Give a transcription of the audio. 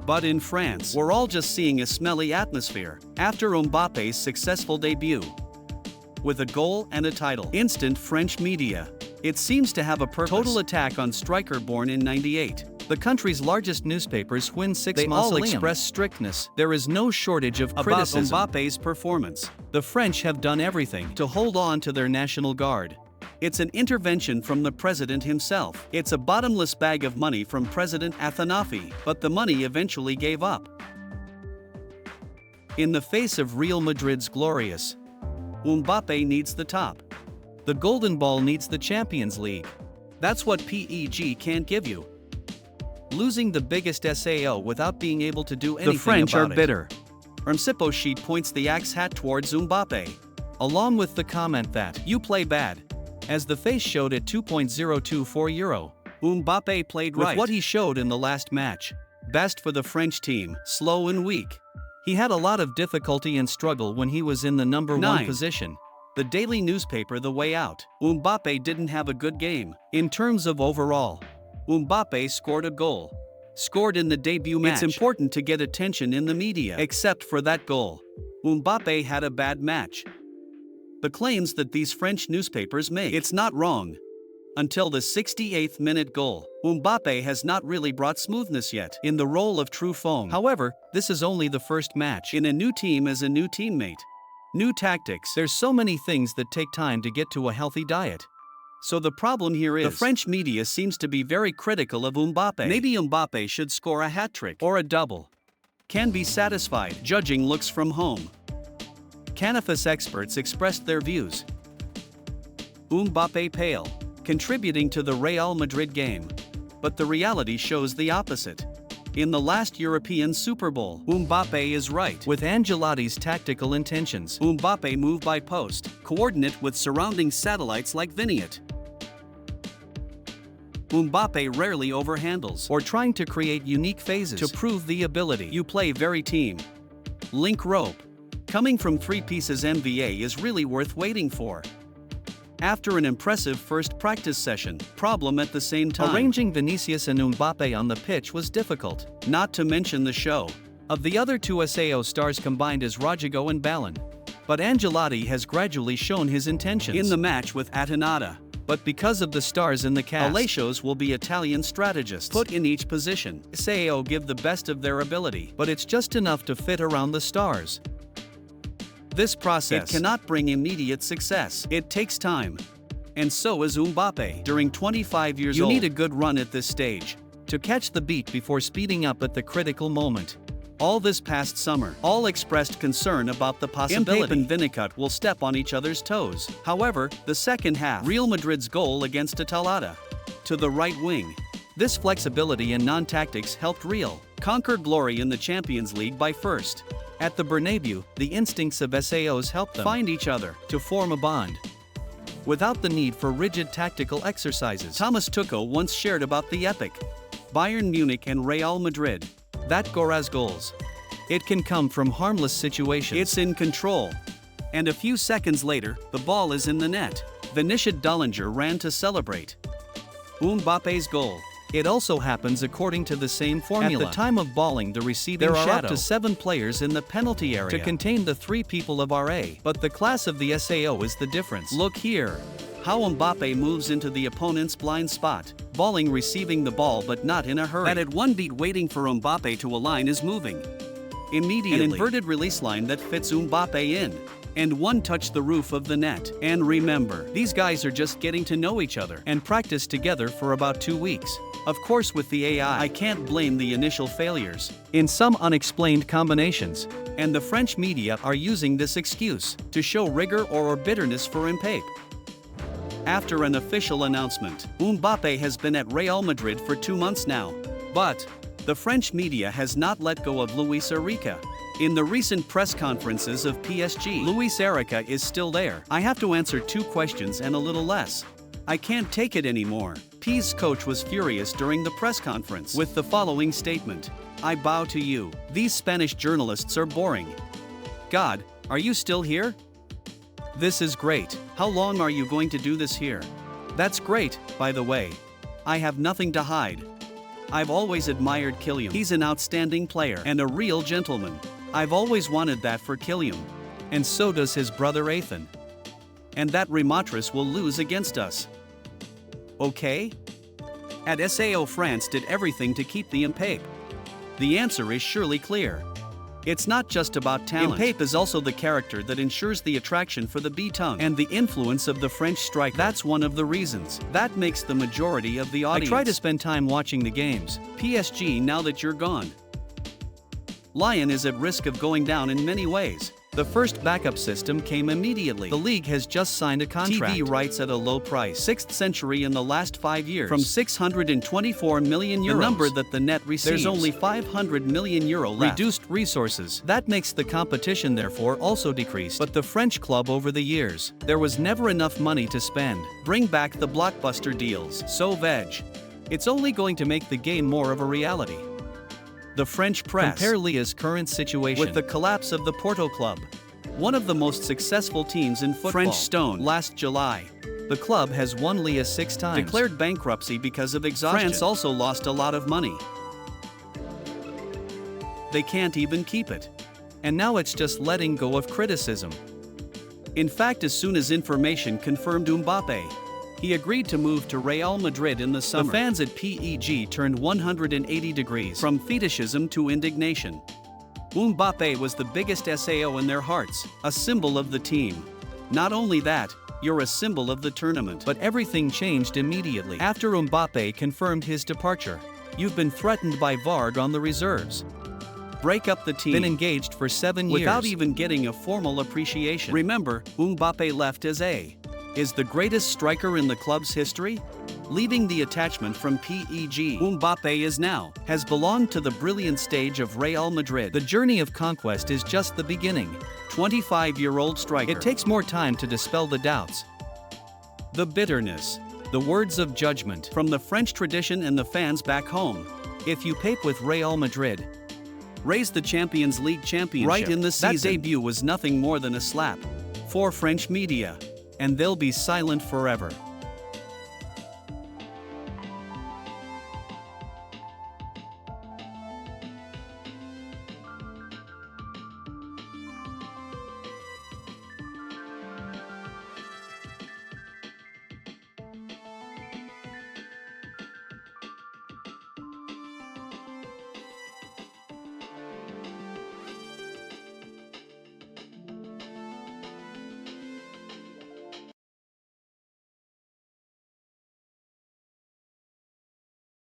But in France, we're all just seeing a smelly atmosphere after Mbappe's successful debut. With a goal and a title. Instant French media. It seems to have a purpose. Total attack on striker born in '98. The country's largest newspapers win 6 They all express strictness. There is no shortage of criticism about Mbappe's performance. The French have done everything to hold on to their national guard. It's an intervention from the president himself. It's a bottomless bag of money from President Athanafi, but the money eventually gave up. In the face of Real Madrid's glorious, Mbappe needs the top. The Golden Ball needs the Champions League. That's what PEG can't give you. Losing the biggest SAO without being able to do anything about it. The French are bitter. Ramsipo sheet points the axe hat towards Mbappe, along with the comment that "you play bad." As the face showed at 2.024 euro, Mbappe played right with what he showed in the last match. Best for the French team, slow and weak. He had a lot of difficulty and struggle when he was in the number 1 position. The daily newspaper The Way Out. Mbappe didn't have a good game. In terms of overall, Mbappe scored a goal. Scored in the debut match. It's important to get attention in the media. Except for that goal, Mbappe had a bad match. The claims that these French newspapers make, it's not wrong. Until the 68th minute goal, Mbappe has not really brought smoothness yet in the role of true foam. However, this is only the first match in a new team as a new teammate. New tactics. There's so many things that take time to get to a healthy diet. So the problem here is the French media seems to be very critical of Mbappe. Maybe Mbappe should score a hat-trick or a double. Can be satisfied judging looks from home. Canifas experts expressed their views. Mbappe pale, contributing to the Real Madrid game. But the reality shows the opposite. In the last European Super Bowl, Mbappe is right with Ancelotti's tactical intentions. Mbappe moved by post, coordinate with surrounding satellites like Vignette. Mbappe rarely overhandles or trying to create unique phases to prove the ability. You play very team. Link rope. Coming from 3 pieces MVA is really worth waiting for. After an impressive first practice session, problem at the same time. Arranging Vinicius and Mbappe on the pitch was difficult, not to mention the show of the other 2 SAO stars combined as Rodrigo and Ballon. But Ancelotti has gradually shown his intentions in the match with Atalanta. But because of the stars in the cast, Alecios will be Italian strategists put in each position. SAO give the best of their ability, but it's just enough to fit around the stars. This process cannot bring immediate success. It takes time. And so is Mbappe. During 25 years old, you need a good run at this stage to catch the beat before speeding up at the critical moment. All this past summer, all expressed concern about the possibility Mbappe and Vinicot will step on each other's toes. However, the second half, Real Madrid's goal against Atalanta to the right wing. This flexibility and non-tactics helped Real conquer glory in the Champions League by first. At the Bernabeu, the instincts of SAOs helped them find each other to form a bond without the need for rigid tactical exercises. Thomas Tuchel once shared about the epic Bayern Munich and Real Madrid. That Goraz goals. It can come from harmless situations. It's in control. And a few seconds later, the ball is in the net. Vinicius Dullinger ran to celebrate Mbappe's goal. It also happens according to the same formula. At the time of balling the receiving there are up to 7 players in the penalty area to contain the 3 people of RA. But the class of the SAO is the difference. Look here. How Mbappe moves into the opponent's blind spot. Balling receiving the ball but not in a hurry. That at one beat waiting for Mbappe to align is moving. Immediately. An inverted release line that fits Mbappe in. And one touch the roof of the net. And remember, these guys are just getting to know each other and practice together for about 2 weeks. Of course with the AI, I can't blame the initial failures in some unexplained combinations. And the French media are using this excuse to show rigor or bitterness for Mbappe. After an official announcement, Mbappe has been at Real Madrid for 2 months now. But the French media has not let go of Luis Enrique. In the recent press conferences of PSG, Luis Enrique is still there. I have to answer 2 questions and a little less. I can't take it anymore. PS's coach was furious during the press conference with the following statement. I bow to you. These Spanish journalists are boring. God, are you still here? This is great. How long are you going to do this here? That's great, by the way. I have nothing to hide. I've always admired Kylian. He's an outstanding player and a real gentleman. I've always wanted that for Kylian. And so does his brother Ethan. And that Rematris will lose against us. Okay? At SAO France did everything to keep the Mbappe. The answer is surely clear. It's not just about talent. Mbappe is also the character that ensures the attraction for the B-tongue and the influence of the French striker. That's one of the reasons. That makes the majority of the audience. I try to spend time watching the games. PSG, now that you're gone. Lyon is at risk of going down in many ways. The first backup system came immediately. The league has just signed a contract. TV rights at a low price. 6th century in the last 5 years. From 624 million euros. The number that the net receives. There's only 500 million euro left. Reduced resources. That makes the competition therefore also decreased. But the French club over the years, there was never enough money to spend. Bring back the blockbuster deals. So veg. It's only going to make the game more of a reality. The French press. Compare Lia's current situation with the collapse of the Porto club, one of the most successful teams in football. French Stone. Last July, the club has won Lia 6 times. Declared bankruptcy because of exhaustion. France also lost a lot of money. They can't even keep it. And now it's just letting go of criticism. In fact, as soon as information confirmed Mbappe, he agreed to move to Real Madrid in the summer. The fans at PEG turned 180 degrees, from fetishism to indignation. Mbappe was the biggest SAO in their hearts, a symbol of the team. Not only that, you're a symbol of the tournament. But everything changed immediately. After Mbappe confirmed his departure, you've been threatened by Varg on the reserves. Break up the team. Been engaged for 7 years. Without even getting a formal appreciation. Remember, Mbappe left as is the greatest striker in the club's history? Leaving the attachment from PEG, Mbappe has belonged to the brilliant stage of Real Madrid. The journey of conquest is just the beginning. 25-year-old striker. It takes more time to dispel the doubts, the bitterness, the words of judgment from the French tradition and the fans back home. If you pape with Real Madrid, raise the Champions League championship right in the season. That debut was nothing more than a slap for French media. And they'll be silent forever.